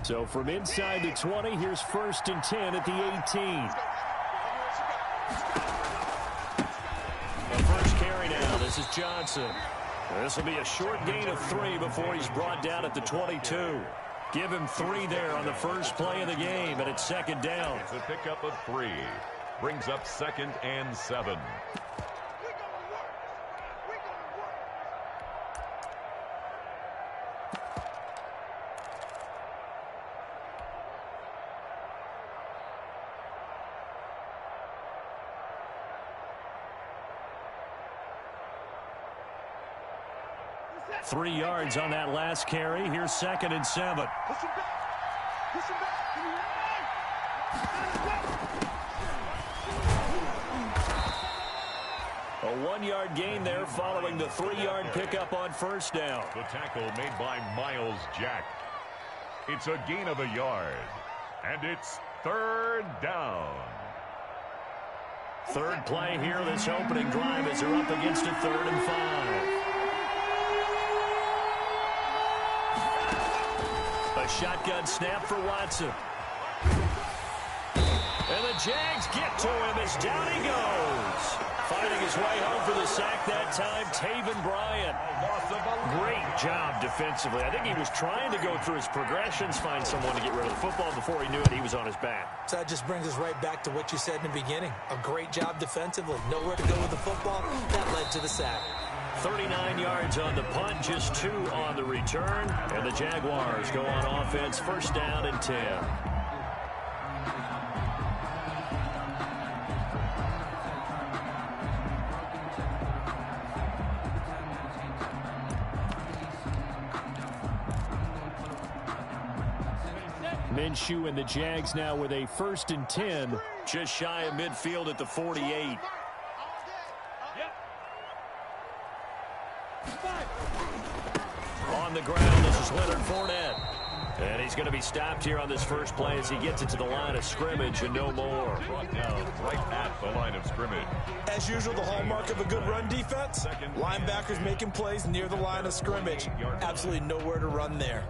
So from inside the 20, here's 1st and 10 at the 18. The first carry now. This is Johnson. This will be a short gain of 3 before he's brought down at the 22. Give him 3 there on the first play of the game, and it's 2nd down. It's a pickup of 3. Brings up 2nd and 7. Three yards on that last carry. Here's 2nd and 7. A 1-yard gain there following the 3-yard pickup on 1st down. The tackle made by Miles Jack. It's a gain of a yard. And it's 3rd down. Third play here this opening drive as they're up against a 3rd and 5. A shotgun snap for Watson. And the Jags get to him as down he goes. Finding his way home for the sack that time, Taven Bryan. Great job defensively. I think he was trying to go through his progressions, find someone to get rid of the football. Before he knew it, he was on his back. So that just brings us right back to what you said in the beginning. A great job defensively. Nowhere to go with the football. That led to the sack. 39 yards on the punt, just 2 on the return. And the Jaguars go on offense, 1st down and 10. Minshew and the Jags now with a 1st and 10, just shy of midfield at the 48. On the ground, this is Leonard Fournette. And he's going to be stopped here on this first play as he gets it to the line of scrimmage and no more. Brought down right at the line of scrimmage. As usual, the hallmark of a good run defense, linebackers making plays near the line of scrimmage. Absolutely nowhere to run there.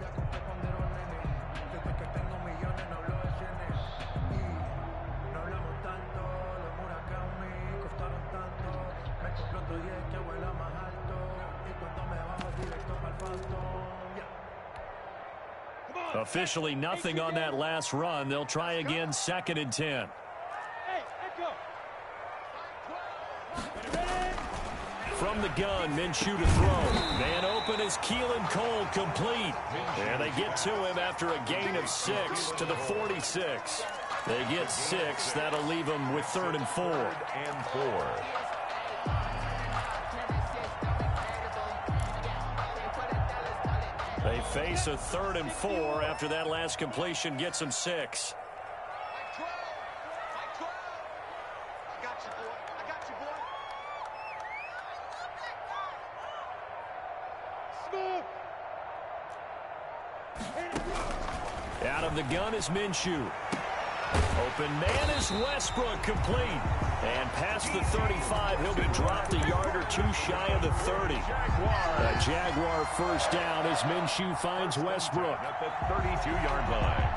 Officially nothing on that last run. They'll try again, 2nd and 10. From the gun, Minshew to throw. Man open is Keelan Cole, complete. And they get to him after a gain of 6 to the 46. They get 6. That'll leave them with 3rd and 4. 3rd and 4. They face a 3rd and 4 after that last completion gets them 6. Out of the gun is Minshew. Open man is Westbrook, complete. And past the 35, he'll be dropped a yard or 2 shy of the 30. A Jaguar 1st down as Minshew finds Westbrook. At the 32-yard line.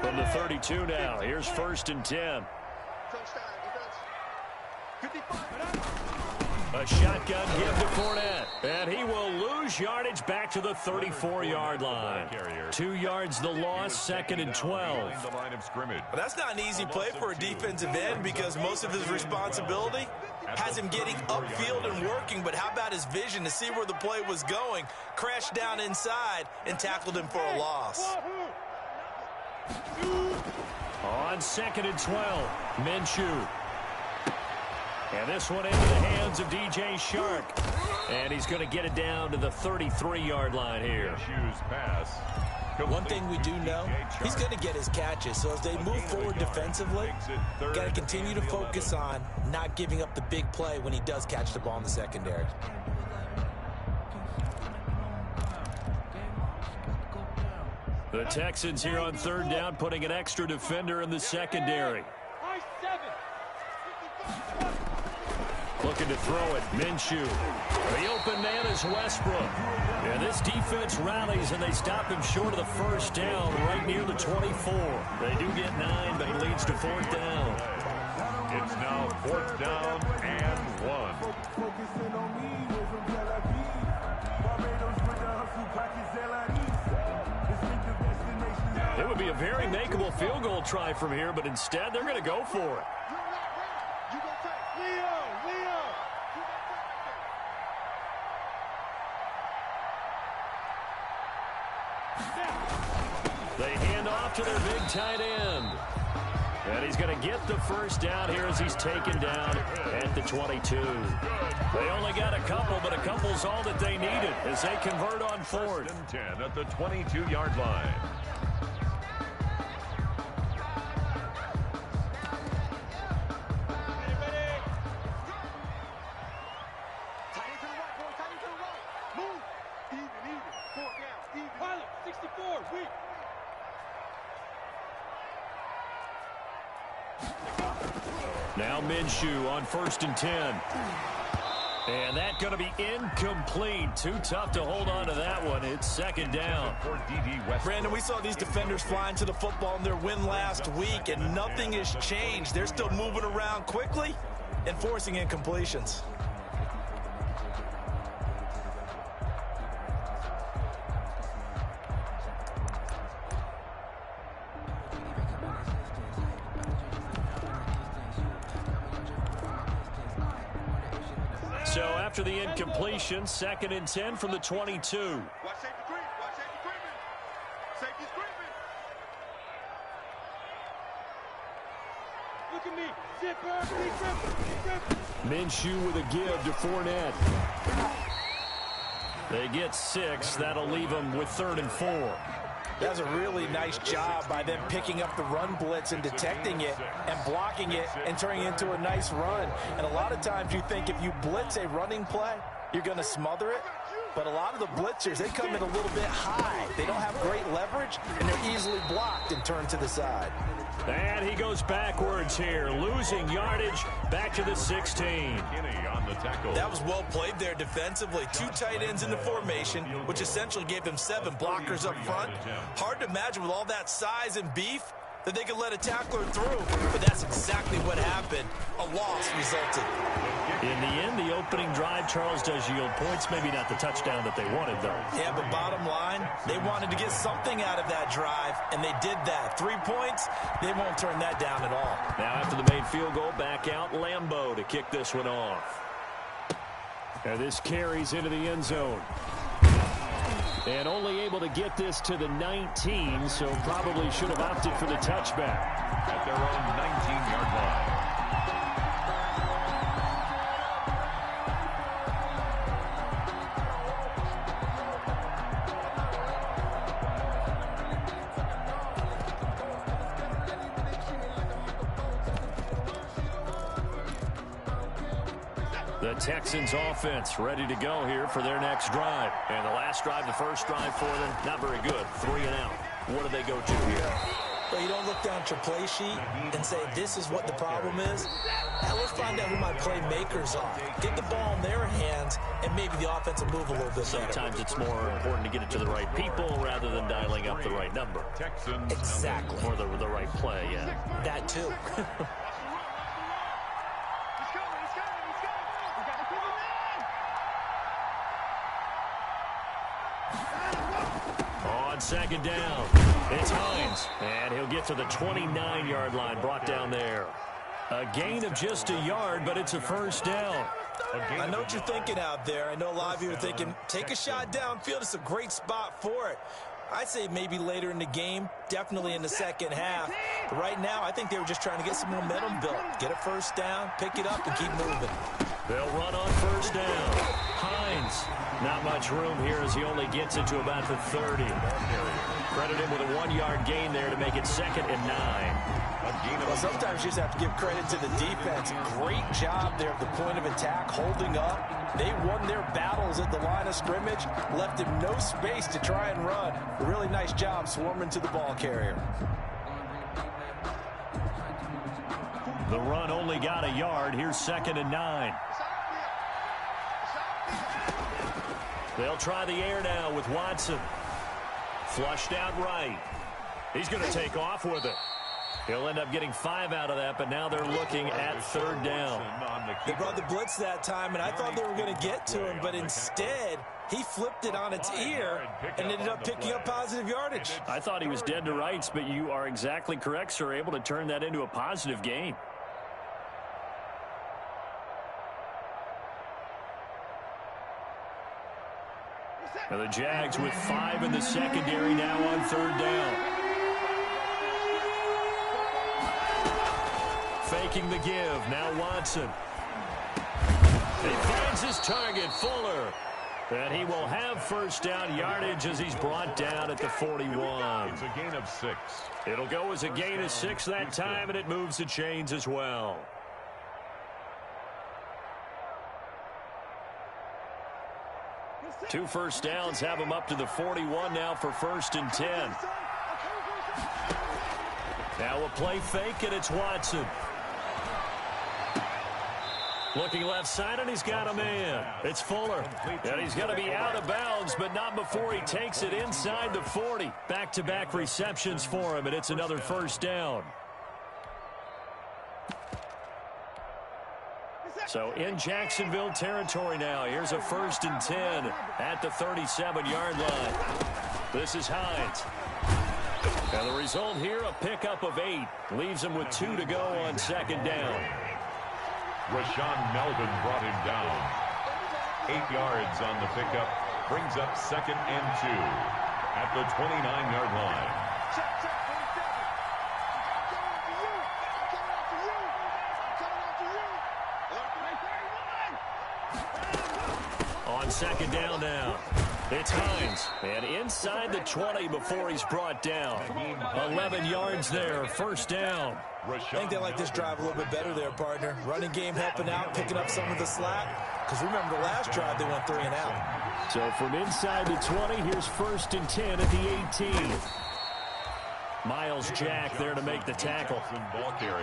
From the 32 now, here's 1st and 10. A shotgun give to Fournette. And he will lose yardage back to the 34-yard line. 2 yards the loss, 2nd and 12. Well, that's not an easy play for a defensive end because most of his responsibility has him getting upfield and working. But how about his vision to see where the play was going? Crashed down inside and tackled him for a loss. On 2nd and 12, Minshew. And this one into the hands of DJ Shark. And he's going to get it down to the 33-yard line here. Pass. One thing we do know, he's going to get his catches. So as they move forward defensively, got to continue to focus on not giving up the big play when he does catch the ball in the secondary. The Texans here on 3rd down, putting an extra defender in the secondary. Looking to throw it. Minshew. The open man is Westbrook. And this defense rallies, and they stop him short of the first down right near the 24. They do get 9, but it leads to 4th down. It's now 4th down and 1. It would be a very makeable field goal try from here, but instead they're going to go for it. They hand off to their big tight end. And he's going to get the first down here as he's taken down at the 22. They only got a couple, but a couple's all that they needed as they convert on 4th and 10 at the 22-yard line. Now Minshew on 1st and 10. And that's going to be incomplete. Too tough to hold on to that one. It's 2nd down. Brandon, we saw these defenders flying to the football in their win last week, and nothing has changed. They're still moving around quickly and forcing incompletions. So after the incompletion, 2nd and 10 from the 22. Watch safety creep. Watch safety creeping. Safety's creeping. Look at me. Zipper. Minshew with a give to Fournette. They get 6. That'll leave them with 3rd and 4. That's a really nice job by them picking up the run blitz and detecting it and blocking it and turning it into a nice run. And a lot of times you think if you blitz a running play, you're going to smother it. But a lot of the blitzers, they come in a little bit high. They don't have great leverage, and they're easily blocked and turned to the side. And he goes backwards here, losing yardage back to the 16. On the tackle. That was well played there defensively. 2 tight ends in the formation, which essentially gave them 7 blockers up front. Hard to imagine with all that size and beef that they could let a tackler through, but that's exactly what happened. A loss resulted. In the end, the opening drive, Charles, does yield points. Maybe not the touchdown that they wanted, though. Yeah, but bottom line, they wanted to get something out of that drive, and they did that. 3 points, they won't turn that down at all. Now after the made field goal, back out Lambeau to kick this one off. And this carries into the end zone. And only able to get this to the 19, so probably should have opted for the touchback. At their own 19-yard line. The Texans offense ready to go here for their next drive. And the last drive, the first drive for them, not very good. 3 and out. What do they go to here? Well, you don't look down at your play sheet and say, this is what the problem is. Now, let's find out who my playmakers are. Get the ball in their hands, and maybe the offense will move a little bit better. Sometimes it's more important to get it to the right people rather than dialing up the right number. Texans. Exactly. Or the right play, yeah. That, too. On 2nd down, it's Hines, and he'll get to the 29-yard line, brought down there. A gain of just a yard, but it's a first down. I know what you're thinking out there. I know a lot of you are thinking, take a shot downfield. It's a great spot for it. I'd say maybe later in the game, definitely in the second half. But right now, I think they were just trying to get some momentum built. Get a first down, pick it up, and keep moving. They'll run on first down. Hines, not much room here as he only gets it to about the 30. Credit him with a 1-yard gain there to make it 2nd and 9. Well, sometimes you just have to give credit to the defense. Great job there at the point of attack, holding up. They won their battles at the line of scrimmage, left him no space to try and run. A really nice job swarming to the ball carrier. The run only got a yard. Here's 2nd and 9. They'll try the air now with Watson. Flushed out right. He's going to take off with it. He'll end up getting 5 out of that, but now they're looking at 3rd down. They brought the blitz that time, and I thought they were going to get to him, but instead he flipped it on its ear and ended up picking up positive yardage. I thought he was dead to rights, but you are exactly correct, sir, able to turn that into a positive gain. Now the Jags with 5 in the secondary now on 3rd down. Faking the give. Now Watson. He finds his target, Fuller. And he will have 1st down yardage as he's brought down at the 41. It's a gain of 6. It'll go as a gain of 6 that time, and it moves the chains as well. Two 1st downs have him up to the 41 now for 1st and 10. Now a play fake, and it's Watson. Looking left side, and he's got a man. It's Fuller. And he's going to be out of bounds, but not before he takes it inside the 40. Back-to-back receptions for him, and it's another 1st down. So in Jacksonville territory now. Here's a 1st and 10 at the 37-yard line. This is Hines. And the result here, a pickup of 8. Leaves him with 2 to go on 2nd down. Rashawn Melvin brought him down. 8 yards on the pickup. Brings up 2nd and 2 at the 29-yard line. On 2nd down now. It's Hines. And inside the 20 before he's brought down. 11 yards there. 1st down. I think they like this drive a little bit better there, partner. Running game helping out, picking up some of the slack. Because remember, the last drive they went 3 and out. So from inside the 20, here's 1st and 10 at the 18. Miles Jack there to make the tackle.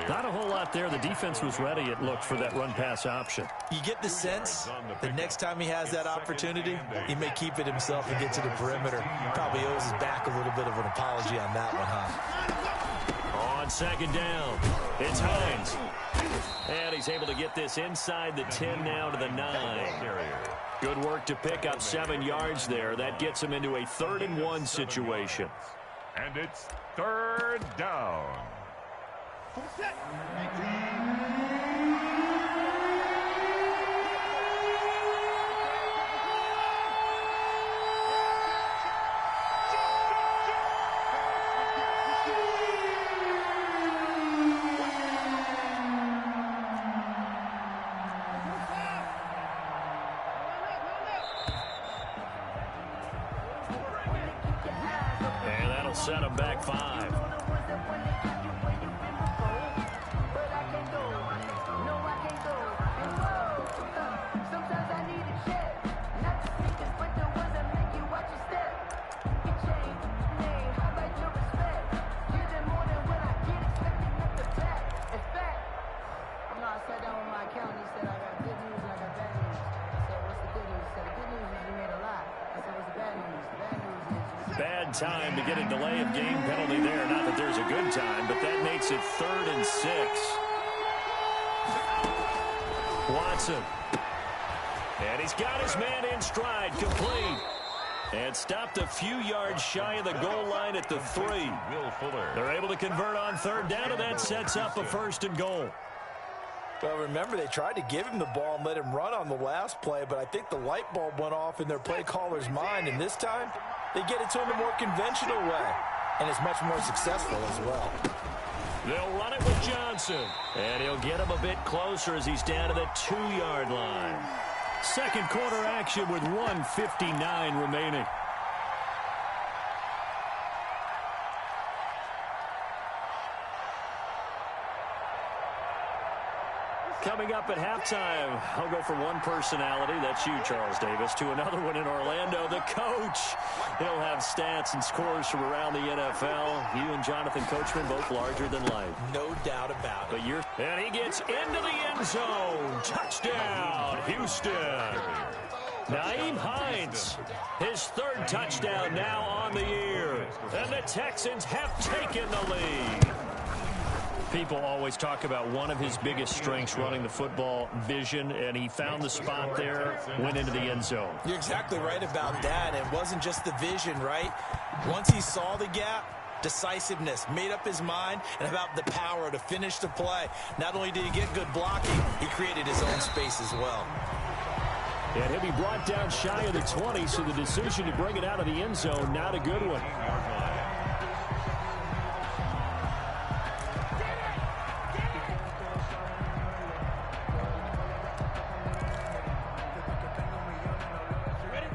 Not a whole lot there. The defense was ready, it looked, for that run-pass option. You get the sense that next time he has that opportunity, he may keep it himself and get to the perimeter. Probably owes his back a little bit of an apology on that one, huh? On 2nd down, it's Hines. And he's able to get this inside the 10 now to the 9. Good work to pick up 7 yards there. That gets him into a 3rd and 1 situation. And it's 3rd down. Set him back 5. Time to get a delay of game penalty there. Not that there's a good time, but that makes it 3rd and 6. Watson. And he's got his man in stride, complete. And stopped a few yards shy of the goal line at the 3. They're able to convert on 3rd down, and that sets up a 1st and goal. Well, remember, they tried to give him the ball and let him run on the last play, but I think the light bulb went off in their play caller's mind, and this time they get it to him a more conventional way, and it's much more successful as well. They'll run it with Johnson, and he'll get him a bit closer as he's down to the 2-yard line. 2nd quarter action with 1:59 remaining. Coming up at halftime, I'll go from one personality, that's you, Charles Davis, to another one in Orlando, the coach. He'll have stats and scores from around the NFL. You and Jonathan Coachman, both larger than life. No doubt about it. And he gets into the end zone. Touchdown, Houston. Naeem Hines, his third touchdown now on the year. And the Texans have taken the lead. People always talk about one of his biggest strengths running the football, vision, and he found the spot there, went into the end zone. You're exactly right about that. It wasn't just the vision, right? Once he saw the gap, decisiveness, made up his mind, and about the power to finish the play. Not only did he get good blocking, he created his own space as well. And he'll be brought down shy of the 20, so the decision to bring it out of the end zone, not a good one.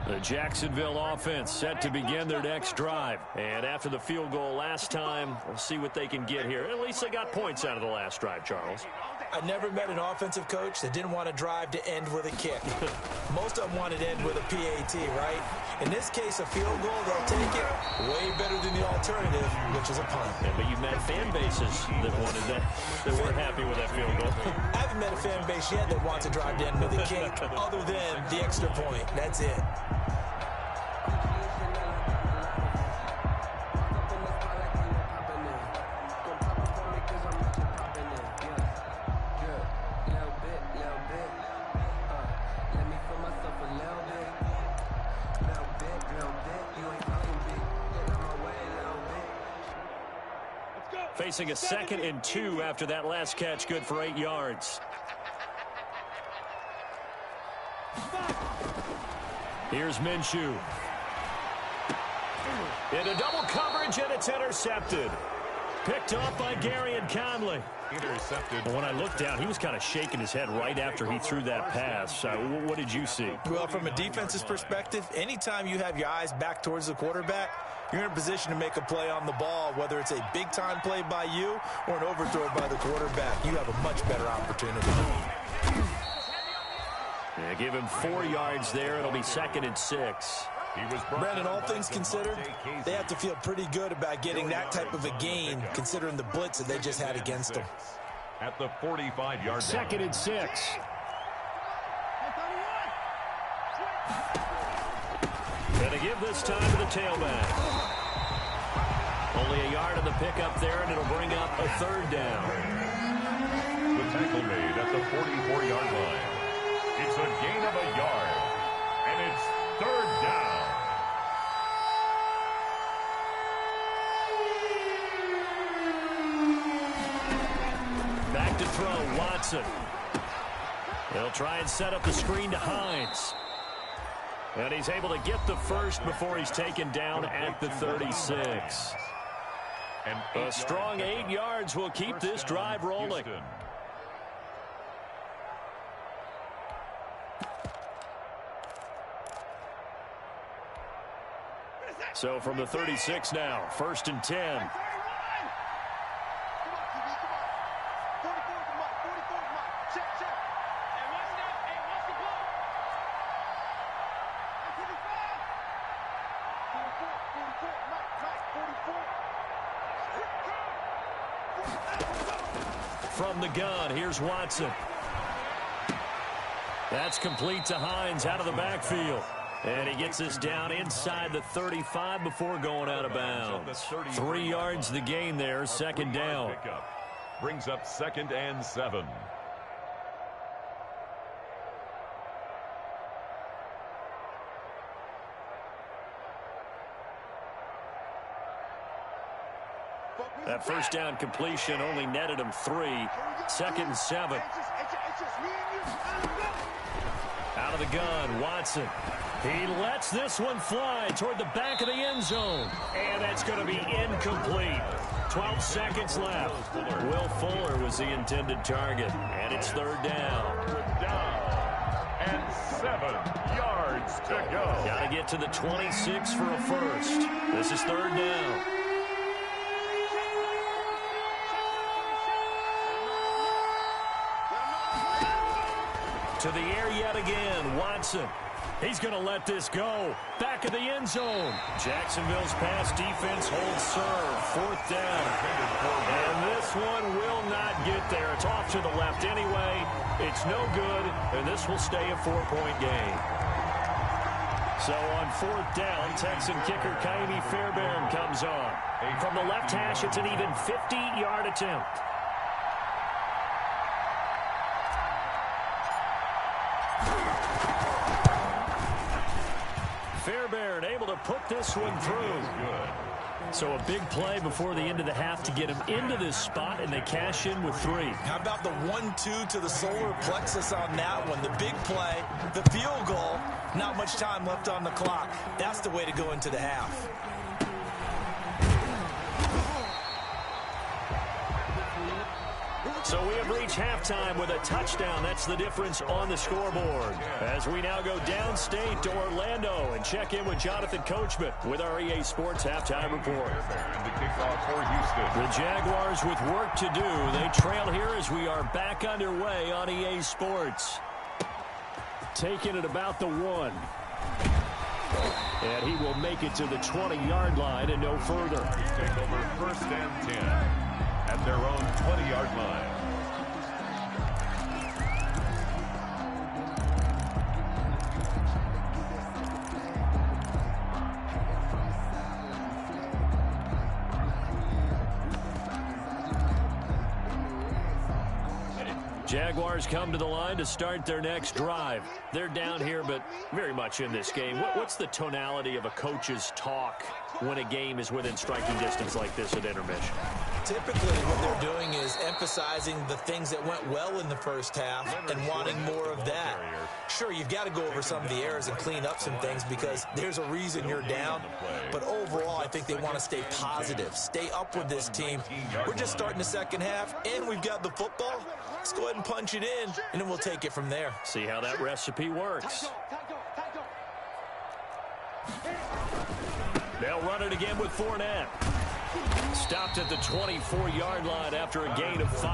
The Jacksonville offense set to begin their next drive. And after the field goal last time, we'll see what they can get here. At least they got points out of the last drive, Charles. I never met an offensive coach that didn't want to drive to end with a kick. Most of them wanted to end with a PAT, right? In this case, a field goal, they'll take it way better than the alternative, which is a punt. Yeah, but you've met fan bases that wanted that weren't happy with that field goal. I haven't met a fan base yet that wants to drive to end with a kick other than the extra point. That's it. Facing a 2nd and 2 after that last catch, good for 8 yards. Here's Minshew. Into double coverage, and it's intercepted. Picked off by Gary and Conley. Intercepted. When I looked down, he was kind of shaking his head right after he threw that pass. What did you see? Well, from a defense's perspective, anytime you have your eyes back towards the quarterback, you're in a position to make a play on the ball, whether it's a big-time play by you or an overthrow by the quarterback. You have a much better opportunity. Yeah, give him 4 yards there. It'll be 2nd and 6. Brandon, all things considered, they have to feel pretty good about getting that type of a gain, considering the blitz that they just had against them. At the 45-yard line. 2nd and 6. And to give this time to the tailback. Only a yard of the pickup there, and it'll bring up a 3rd down. The tackle made at the 44-yard line. It's a gain of a yard, and it's 3rd down. Back to throw, Watson. They'll try and set up the screen to Hines. And he's able to get the first before he's taken down at the 36. A strong 8 yards will keep this drive rolling. So from the 36 now, 1st and 10. From the gun, here's Watson. That's complete to Hines out of the backfield. And he gets us down inside the 35 before going out of bounds. 3 yards the gain there, 2nd down. Brings up 2nd and 7. That first down completion only netted him 3. 2nd and 7. Out of the gun, Watson. He lets this one fly toward the back of the end zone. And that's going to be incomplete. 12 seconds left. Will Fuller was the intended target. And it's 3rd down. And 7 yards to go. Got to get to the 26 for a first. This is 3rd down. To the air yet again, Watson. He's going to let this go. Back of the end zone. Jacksonville's pass defense holds serve. 4th down. And this one will not get there. It's off to the left anyway. It's no good, and this will stay a 4-point game. So on 4th down, Texan kicker Kaimi Fairbairn comes on. From the left hash, it's an even 50-yard attempt. Fairbairn able to put this one through. So a big play before the end of the half to get him into this spot, and they cash in with 3. How about the 1-2 to the solar plexus on that one? The big play, the field goal, not much time left on the clock. That's the way to go into the half. So we have reached halftime with a touchdown. That's the difference on the scoreboard. As we now go downstate to Orlando and check in with Jonathan Coachman with our EA Sports Halftime Report. And the kickoff for Houston. The Jaguars with work to do. They trail here as we are back underway on EA Sports. Taking it about the 1. And he will make it to the 20-yard line and no further. Take over 1st and 10 at their own 20-yard line. Jaguars come to the line to start their next drive. They're down here, but very much in this game. What's the tonality of a coach's talk when a game is within striking distance like this at intermission? Typically, what they're doing is emphasizing the things that went well in the first half and wanting more of that. Sure, you've got to go over some of the errors and clean up some things because there's a reason you're down. But overall, I think they want to stay positive, stay up with this team. We're just starting the second half, and we've got the football. Let's go ahead and punch it in, and then we'll take it from there. See how that recipe works. They'll run it again with Fournette. Stopped at the 24-yard line after a gain of 5.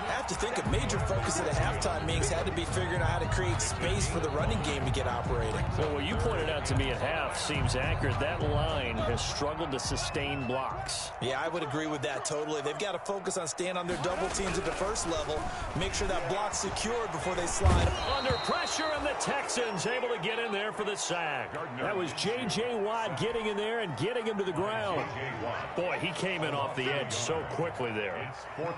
I have to think a major focus of the halftime meetings had to be figuring out how to create space for the running game to get operating. Well, what you pointed out to me at half seems accurate. That line has struggled to sustain blocks. Yeah, I would agree with that totally. They've got to focus on staying on their double teams at the first level, make sure that block's secured before they slide. Under pressure, and the Texans able to get in there for the sack. That was J.J. Watt getting in there and getting him to the ground. Boy, he came in off the edge so quickly there.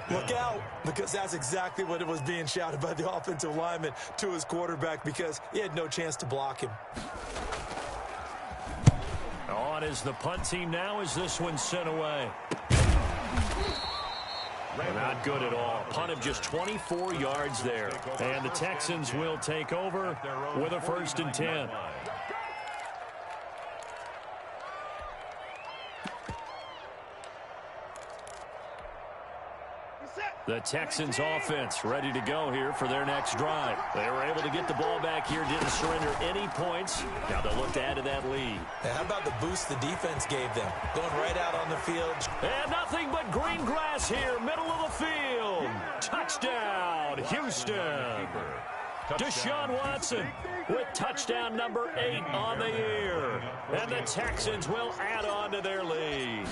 Look out, because that's exactly what it was being shouted by the offensive lineman to his quarterback because he had no chance to block him. On is the punt team now as this one's sent away. Not good at all. Punt of just 24 yards there. And the Texans will take over with a 1st and 10. The Texans offense ready to go here for their next drive. They were able to get the ball back here, didn't surrender any points. Now they'll look to add to that lead. And how about the boost the defense gave them? Going right out on the field. And nothing but green grass here, middle of the field. Touchdown, Houston. Deshaun Watson with touchdown number 8 on the year. And the Texans will add on to their lead.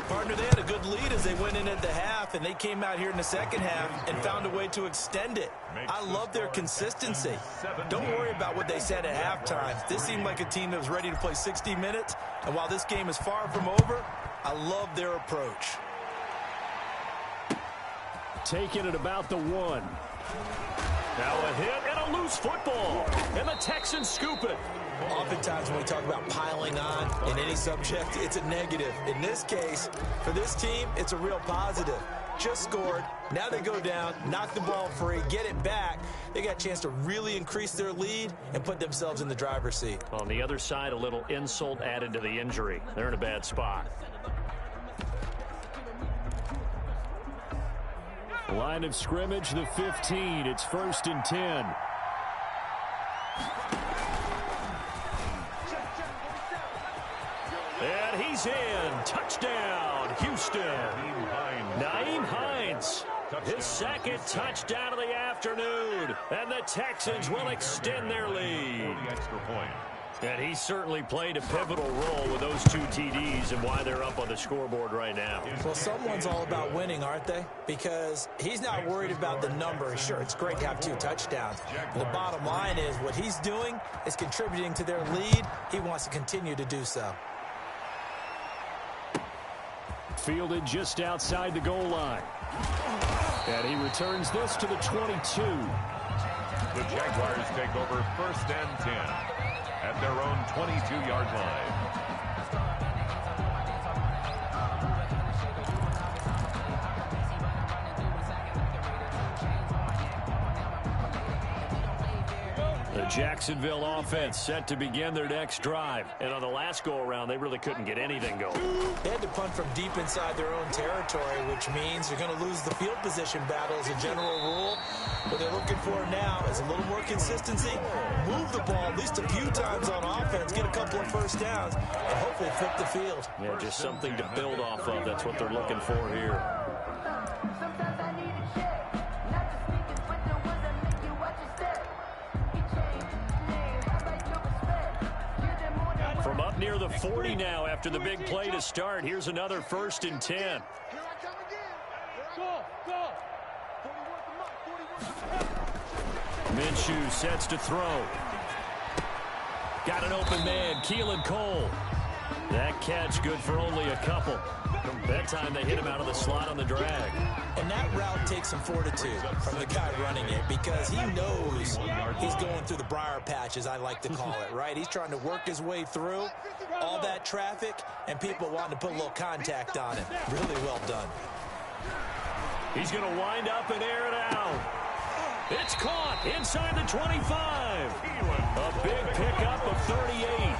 Partner, they had a good lead as they went in at the half, and they came out here in the second half and found a way to extend it. I love their consistency. Don't worry about what they said at halftime. This seemed like a team that was ready to play 60 minutes, and while this game is far from over, I love their approach. Taking it about the 1. Now a hit and a loose football. And the Texans scoop it. Oftentimes when we talk about piling on in any subject, it's a negative. In this case, for this team, it's a real positive. Just scored. Now they go down, knock the ball free, get it back. They got a chance to really increase their lead and put themselves in the driver's seat. On the other side, a little insult added to the injury. They're in a bad spot. Line of scrimmage, the 15. It's 1st and 10. And he's in. Touchdown, Houston. Nyheim Hines. His 2nd touchdown of the afternoon. And the Texans will extend their lead. The extra point. And he certainly played a pivotal role with those 2 TDs and why they're up on the scoreboard right now. Well, someone's all about winning, aren't they? Because he's not worried about the number. Sure, it's great to have 2 touchdowns. But the bottom line is what he's doing is contributing to their lead. He wants to continue to do so. Fielded just outside the goal line. And he returns this to the 22. The Jaguars take over 1st and 10 at their own 22-yard line. The Jacksonville offense set to begin their next drive. And on the last go-around, they really couldn't get anything going. They had to punt from deep inside their own territory, which means they're going to lose the field position battle as a general rule. What they're looking for now is a little more consistency, move the ball at least a few times on offense, get a couple of first downs, and hopefully flip the field. Yeah, just something to build off of. That's what they're looking for here. From up near the 40 now after the big play to start. Here's another 1st and 10. Here I come again. Go. Minshew sets to throw. Got an open man, Keelan Cole. That catch good for only a couple. That time they hit him out of the slot on the drag. And that route takes some fortitude from the guy running it because he knows he's going through the briar patch, as I like to call it, right? He's trying to work his way through all that traffic and people wanting to put a little contact on him. Really well done. He's going to wind up and air it out. It's caught inside the 25. A big pickup of 38.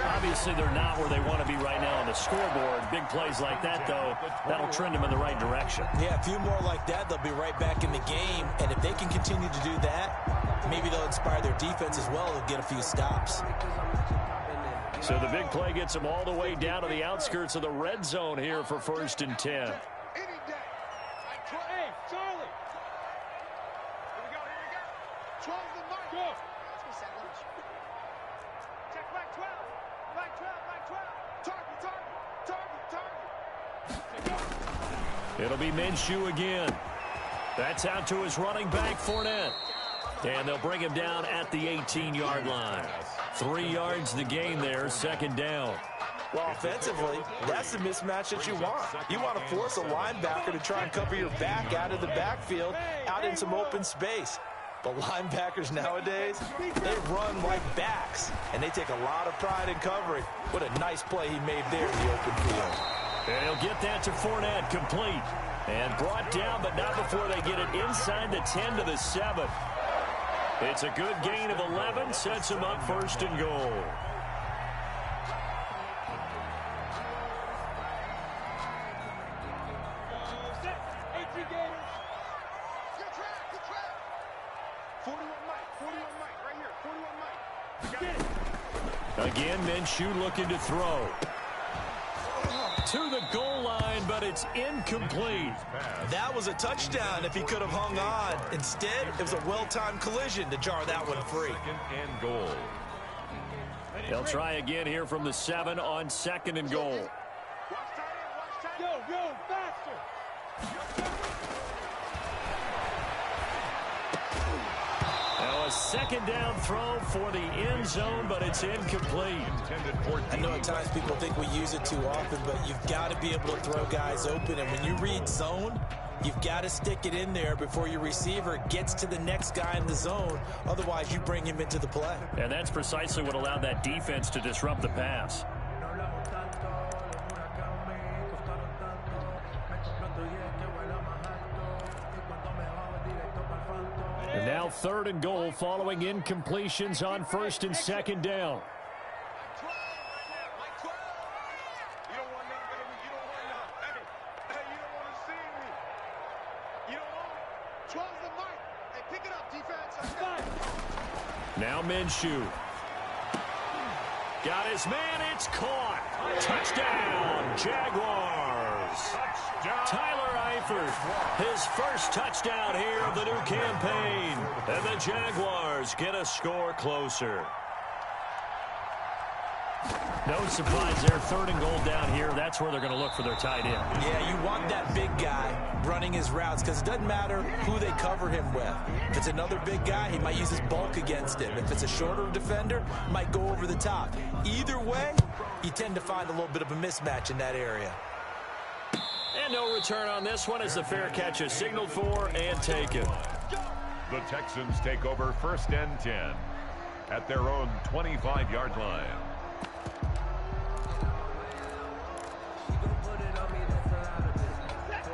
Obviously, they're not where they want to be right now on the scoreboard. Big plays like that, though, that'll trend them in the right direction. Yeah, a few more like that, they'll be right back in the game. And if they can continue to do that, maybe they'll inspire their defense as well. They'll get a few stops. So the big play gets them all the way down to the outskirts of the red zone here for 1st and 10. Any day. Hey, Charlie. Here we go. 12 the mark. Go. Check back 12. Back 12. Target. It'll be Minshew again. That's out to his running back, Fournette. And they'll bring him down at the 18-yard line. 3 yards the gain there, 2nd down. Well, offensively, that's the mismatch that you want. You want to force a linebacker to try and cover your back out of the backfield, out in some open space. But linebackers nowadays, they run like backs, and they take a lot of pride in covering. What a nice play he made there in the open field. And he'll get that to Fournette, complete. And brought down, but not before they get it inside the 10 to the 7. It's a good gain of 11, sets him up 1st and goal. Good track. 41 Mike, right here. 41 Mike. Again, Minshew looking to throw. To the goal line, but it's incomplete. That was a touchdown if he could have hung on. Instead, it was a well-timed collision to jar that one free. 2nd and goal. They'll try again here from the 7 on 2nd and goal. Watch tight end. Go, faster. Now a 2nd down throw for the end zone, but it's incomplete. I know at times people think we use it too often, but you've got to be able to throw guys open. And when you read zone, you've got to stick it in there before your receiver gets to the next guy in the zone. Otherwise, you bring him into the play. And that's precisely what allowed that defense to disrupt the pass. And now 3rd and goal following incompletions on 1st and 2nd down. You don't want none, baby. You don't want none. Hey, you don't want to see me. You don't want it. 12's the mark. Hey, pick it up, defense. Let's go. Now Minshew. Got his man. It's caught. Touchdown, Jaguars. Tyler Eifert, his first touchdown here of the new campaign. And the Jaguars get a score closer. No surprise there. 3rd and goal down here. That's where they're going to look for their tight end. Yeah, you want that big guy running his routes because it doesn't matter who they cover him with. If it's another big guy, he might use his bulk against him. If it's a shorter defender, might go over the top. Either way, you tend to find a little bit of a mismatch in that area. And no return on this one as the fair catch is signaled for and taken. The Texans take over 1st and 10 at their own 25-yard line.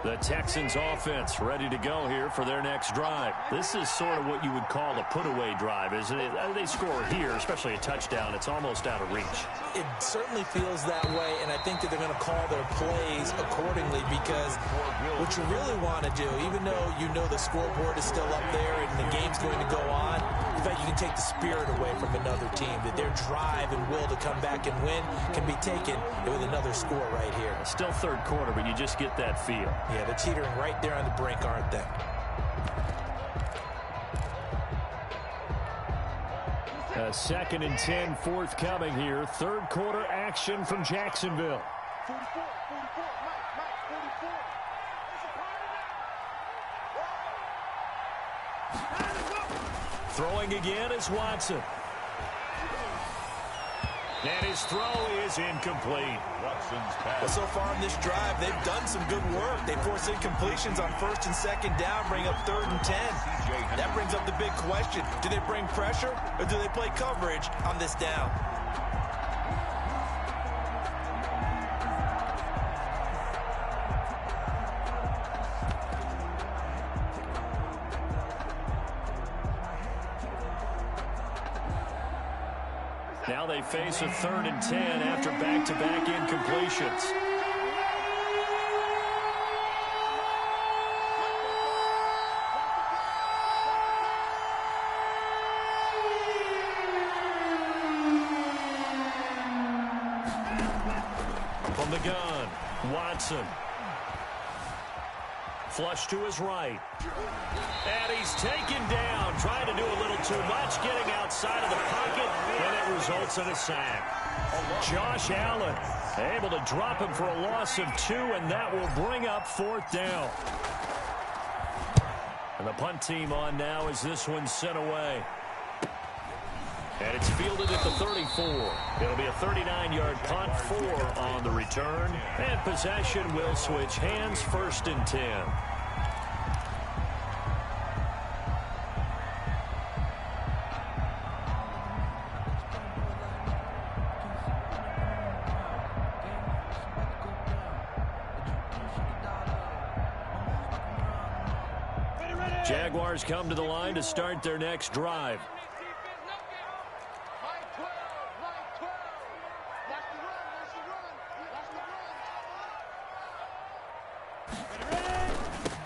The Texans offense ready to go here for their next drive. This is sort of what you would call a put-away drive, isn't it? They score here, especially a touchdown. It's almost out of reach. It certainly feels that way, and I think that they're going to call their plays accordingly because what you really want to do, even though you know the scoreboard is still up there and the game's going to go on, in fact, you can take the spirit away from another team, that their drive and will to come back and win can be taken with another score right here. Still 3rd quarter, but you just get that feel. Yeah, they're teetering right there on the brink, aren't they? A 2nd and 10 forthcoming here. 3rd quarter action from Jacksonville. 44, Mike, 44. Throwing again is Watson. And his throw is incomplete. Watson's pass. Well, so far in this drive, they've done some good work. They force incompletions on 1st and 2nd down, bring up 3rd and 10. That brings up the big question. Do they bring pressure or do they play coverage on this down? Now they face a 3rd and 10 after back-to-back incompletions. From the gun, Watson. Flush to his right. And he's taken down, trying to do a little too much, getting outside of the pocket, and it results in a sack. Josh Allen able to drop him for a loss of 2, and that will bring up 4th down. And the punt team on now as this one's sent away. And it's fielded at the 34. It'll be a 39-yard punt, 4 on the return. And possession will switch hands, 1st and 10. Jaguars come to the line to start their next drive.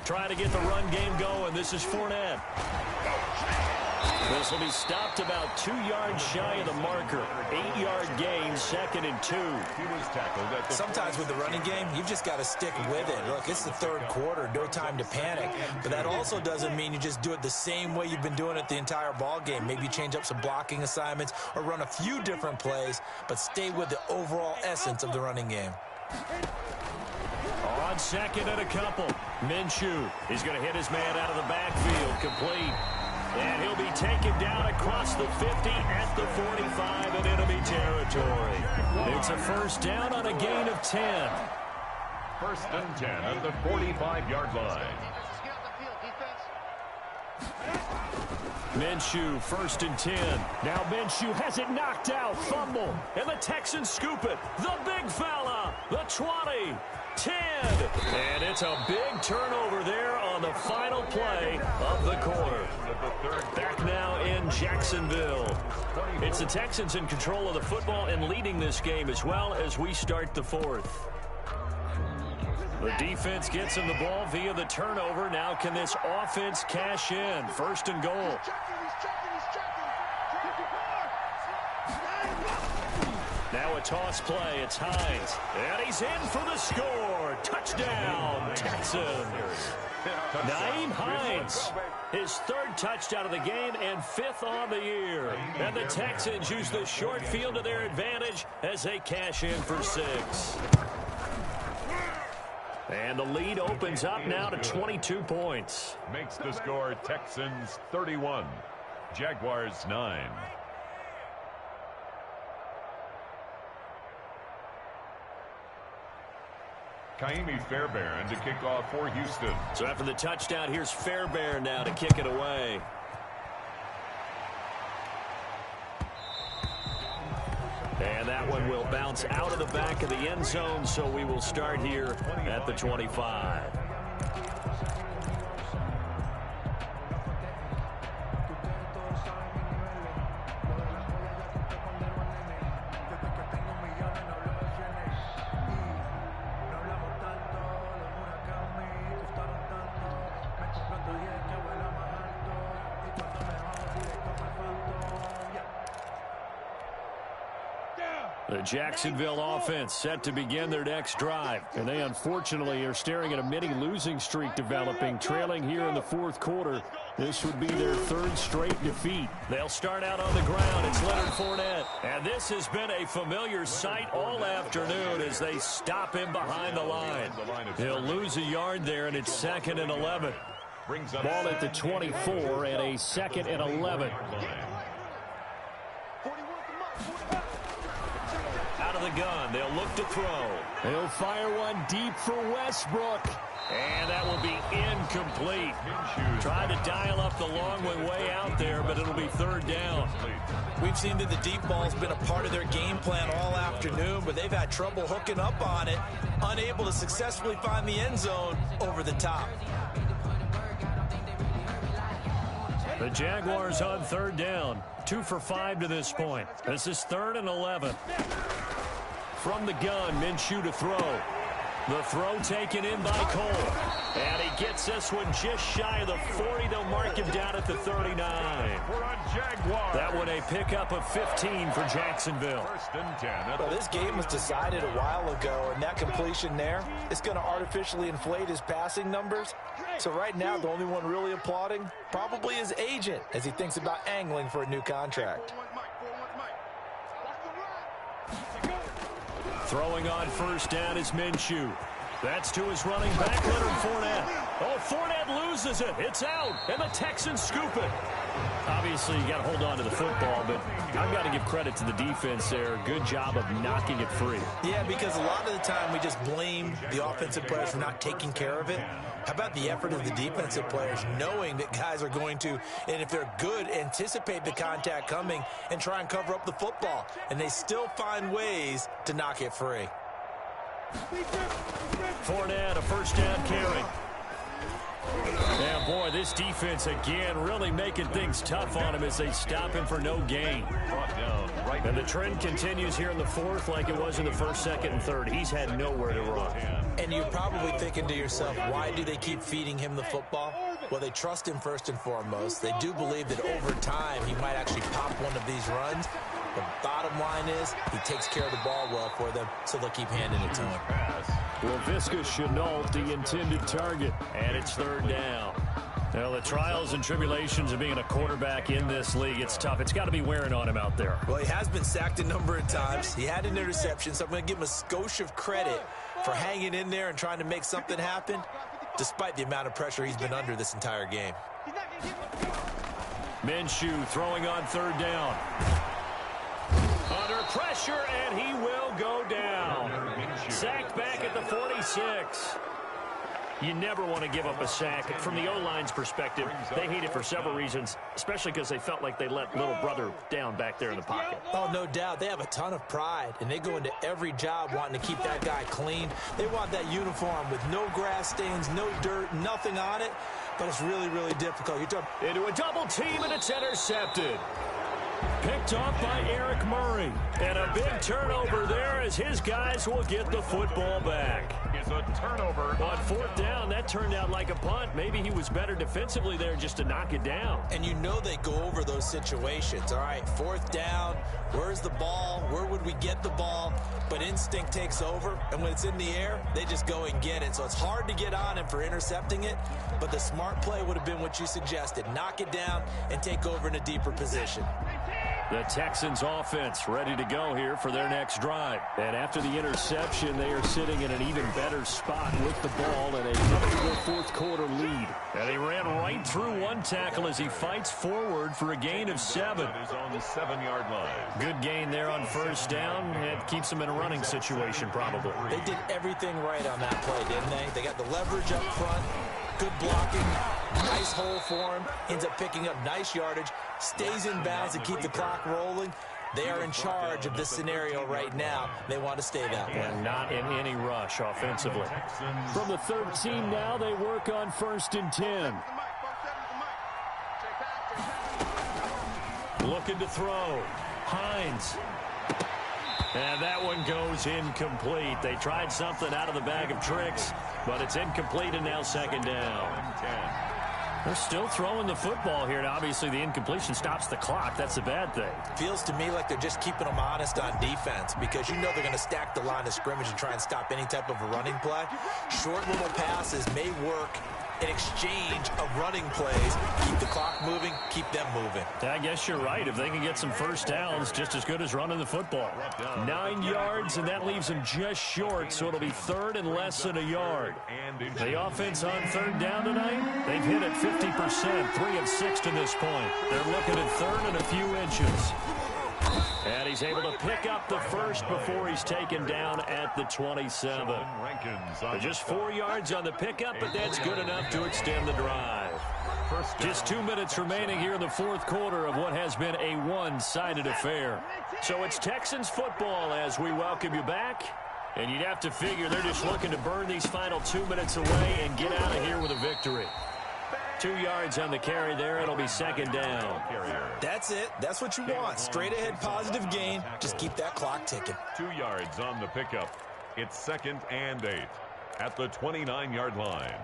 Trying to get the run game going. This is Fournette. This will be stopped about 2 yards shy of the marker. 8-yard gain, 2nd and 2. He was tackled at the Sometimes with the running game, you've just got to stick with it. Look, it's the 3rd quarter, no time to panic. But that also doesn't mean you just do it the same way you've been doing it the entire ball game. Maybe change up some blocking assignments or run a few different plays, but stay with the overall essence of the running game. On 2nd and a couple. Minshew is going to hit his man out of the backfield. Complete. And he'll be taken down across the 50 at the 45 and enemy territory. It's a 1st down on a gain of 10. 1st and 10 at the 45-yard line. Minshew, 1st and 10. Now Minshew has it knocked out. Fumble. And the Texans scoop it. The big fella. The 20. 10. And it's a big turnover there on the final play of the quarter. Back now in Jacksonville. It's the Texans in control of the football and leading this game as well as we start the 4th. The defense gets him the ball via the turnover. Now can this offense cash in? 1st and goal. Now a toss play. It's Hines. And he's in for the score. Touchdown, Texans. Nyheim Hines, his third touchdown of the game and 5th on the year. And the Texans use the short field to their advantage as they cash in for 6. And the lead opens up now to 22 points. Makes the score Texans 31, Jaguars 9. Kaimi Fairbairn to kick off for Houston. So after the touchdown, here's Fairbairn now to kick it away. And that one will bounce out of the back of the end zone, so we will start here at the 25. The Jacksonville offense set to begin their next drive. And they unfortunately are staring at a mini losing streak developing, trailing here in the 4th quarter. This would be their 3rd straight defeat. They'll start out on the ground. It's Leonard Fournette. And this has been a familiar sight all afternoon as they stop him behind the line. He'll lose a yard there, and it's 2nd and 11. Ball at the 24 and a 2nd and 11. Out of the gun, they'll look to throw. He'll fire one deep for Westbrook. And that will be incomplete. Tried to dial up the long one way out there, but it'll be 3rd down. We've seen that the deep ball's been a part of their game plan all afternoon, but they've had trouble hooking up on it, unable to successfully find the end zone over the top. The Jaguars on 3rd down. 2 for 5 to this point. This is 3rd and 11. From the gun, Minshew to throw. The throw taken in by Cole. And he gets this one just shy of the 40. They'll mark him down at the 39. That one a pickup of 15 for Jacksonville. 1st and 10. Well, this game was decided a while ago, and that completion there is going to artificially inflate his passing numbers. So right now, the only one really applauding probably his agent as he thinks about angling for a new contract. Throwing on 1st down is Minshew. That's to his running back, Leonard Fournette. Oh, Fournette loses it. It's out, and the Texans scoop it. Obviously, you got to hold on to the football, but I've got to give credit to the defense there. Good job of knocking it free. Yeah, because a lot of the time we just blame the offensive players for not taking care of it. How about the effort of the defensive players knowing that guys are going to, and if they're good, anticipate the contact coming and try and cover up the football. And they still find ways to knock it free. Fournette, a 1st down carry. And boy, this defense again really making things tough on him as they stop him for no gain. And the trend continues here in the 4th like it was in the 1st, 2nd, and 3rd. He's had nowhere to run. And you're probably thinking to yourself, why do they keep feeding him the football? Well, they trust him first and foremost. They do believe that over time he might actually pop one of these runs. The bottom line is he takes care of the ball well for them, so they'll keep handing it to him. Well, Visca Chenault, the intended target, and it's 3rd down. Now, the trials and tribulations of being a quarterback in this league, it's tough. It's got to be wearing on him out there. Well, he has been sacked a number of times. He had an interception, so I'm going to give him a skosh of credit for hanging in there and trying to make something happen, despite the amount of pressure he's been under this entire game. Minshew throwing on 3rd down. Under pressure, and he will go down. Sacked back at the 46. You never want to give up a sack. From the O-line's perspective, they hate it for several reasons, especially because they felt like they let little brother down back there in the pocket. Oh, no doubt. They have a ton of pride, and they go into every job wanting to keep that guy clean. They want that uniform with no grass stains, no dirt, nothing on it, but it's really, really difficult. Into a double team, and it's intercepted. Picked off by Eric Murray. And a big turnover there as his guys will get the football back. a turnover. On fourth down, that turned out like a punt. Maybe he was better defensively there just to knock it down. And you know they go over those situations. All right, fourth down, where's the ball? Where would we get the ball? But instinct takes over, and when it's in the air, they just go and get it. So it's hard to get on him for intercepting it, but the smart play would have been what you suggested. Knock it down and take over in a deeper position. The Texans offense ready to go here for their next drive. And after the interception, they are sitting in an even better spot with the ball and a comfortable fourth quarter lead. And he ran right through one tackle as he fights forward for a gain of 7. Is on the 7-yard line. Good gain there on first down. It keeps him in a running situation probably. They did everything right on that play, didn't they? They got the leverage up front, good blocking, nice hole for him, ends up picking up nice yardage, stays in bounds to keep the clock rolling. They are in charge of this scenario right now. They want to stay that way. And not in any rush offensively. From the 13 now, they work on 1st and 10. Looking to throw. Hines. And that one goes incomplete. They tried something out of the bag of tricks, but it's incomplete and now 2nd down. 10. They're still throwing the football here, and obviously the incompletion stops the clock. That's a bad thing. Feels to me like they're just keeping them honest on defense because you know they're going to stack the line of scrimmage and try and stop any type of a running play. Short little passes may work in exchange of running plays. Keep the clock moving, keep them moving. I guess you're right. If they can get some first downs, just as good as running the football. 9 yards, and that leaves them just short, so it'll be 3rd and less than a yard. The offense on 3rd down tonight, they've hit it 50%, 3 of 6 to this point. They're looking at 3rd and a few inches. And he's able to pick up the first before he's taken down at the 27. Just 4 yards on the pickup, but that's good enough to extend the drive. Just 2 minutes remaining here in the fourth quarter of what has been a one-sided affair. So it's Texans football as we welcome you back. And you'd have to figure they're just looking to burn these final 2 minutes away and get out of here with a victory. 2 yards on the carry there. It'll be 2nd down. That's it. That's what you want. Straight ahead positive gain. Just keep that clock ticking. 2 yards on the pickup. It's 2nd and 8 at the 29-yard line.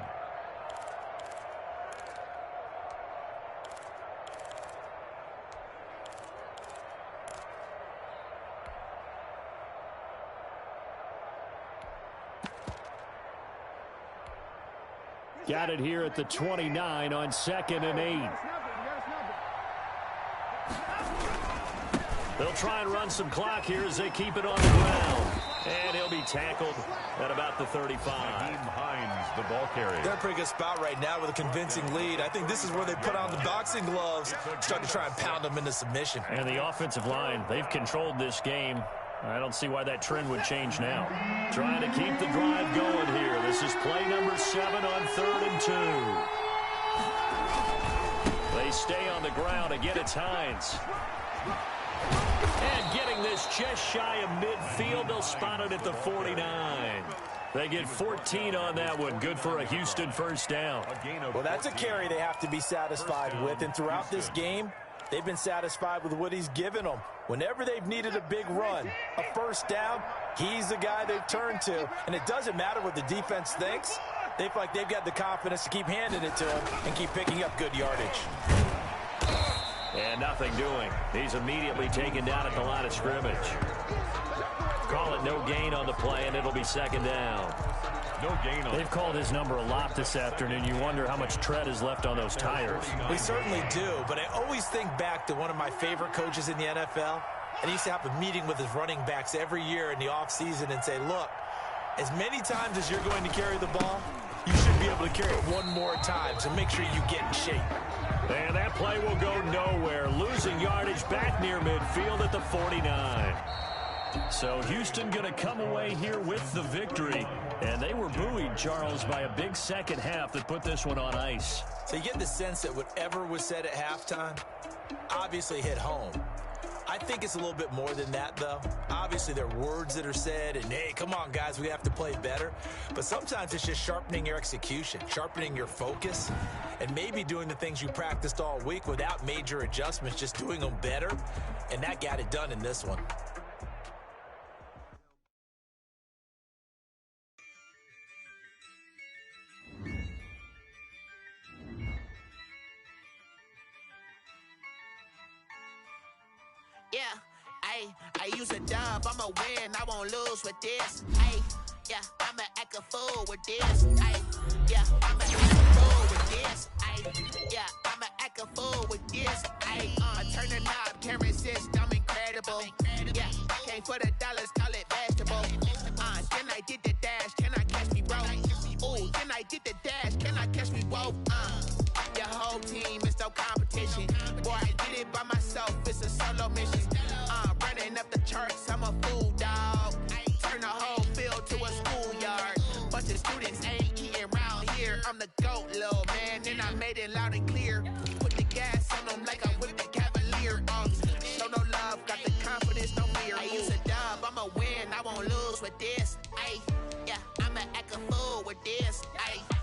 Got it here at the 29 on 2nd and 8. They'll try and run some clock here as they keep it on the ground. And he'll be tackled at about the 35. Hines, the ball carrier. They're in a pretty good spot right now with a convincing lead. I think this is where they put on the boxing gloves, start to try and pound them into submission. And the offensive line, they've controlled this game. I don't see why that trend would change now. Trying to keep the drive going here. This is play number 7 on 3rd and 2. They stay on the ground. Again, it's Hines. And getting this just shy of midfield. They'll spot it at the 49. They get 14 on that one. Good for a Houston first down. Well, that's a carry they have to be satisfied with. And throughout this game, they've been satisfied with what he's given them. Whenever they've needed a big run, a first down, he's the guy they've turned to. And it doesn't matter what the defense thinks. They feel like they've got the confidence to keep handing it to him and keep picking up good yardage. And nothing doing. He's immediately taken down at the line of scrimmage. Call it no gain on the play, and it'll be 2nd down. No gain on. They've called his number a lot this afternoon. You wonder how much tread is left on those tires. We certainly do, but I always think back to one of my favorite coaches in the NFL. And he used to have a meeting with his running backs every year in the offseason and say, look, as many times as you're going to carry the ball, you should be able to carry it one more time, so make sure you get in shape. And that play will go nowhere. Losing yardage back near midfield at the 49. So Houston going to come away here with the victory. And they were buoyed, Charles, by a big second half that put this one on ice. So you get the sense that whatever was said at halftime obviously hit home. I think it's a little bit more than that, though. Obviously, there are words that are said, and, hey, come on, guys, we have to play better. But sometimes it's just sharpening your execution, sharpening your focus, and maybe doing the things you practiced all week without major adjustments, just doing them better. And that got it done in this one. Yeah, I use a dub, I'ma win, I won't lose with this. Ay, yeah, I'ma act a fool with this. Ay, yeah, I'ma act a fool with this. Ay, yeah, I'ma act a fool with this. Ay, turn the knob, camera assist, I'm incredible. Yeah, came for the dollars, call it vegetable. Then I did the dash, can I catch me, bro? Ooh, then I did the dash, can I catch me, whoa? Your whole team is no competition. Boy, I did it by myself, it's a solo mission. Running up the charts, I'm a fool, dog. Turn the whole field to a schoolyard. Bunch of students ain't eating round here. I'm the GOAT, little man, and I made it loud and clear. Put the gas on them like I'm with the Cavalier. Show no love, got the confidence, no fear. I use a dub, I'ma win, I won't lose with this. Ay, yeah, I'ma act a fool with this. Ay.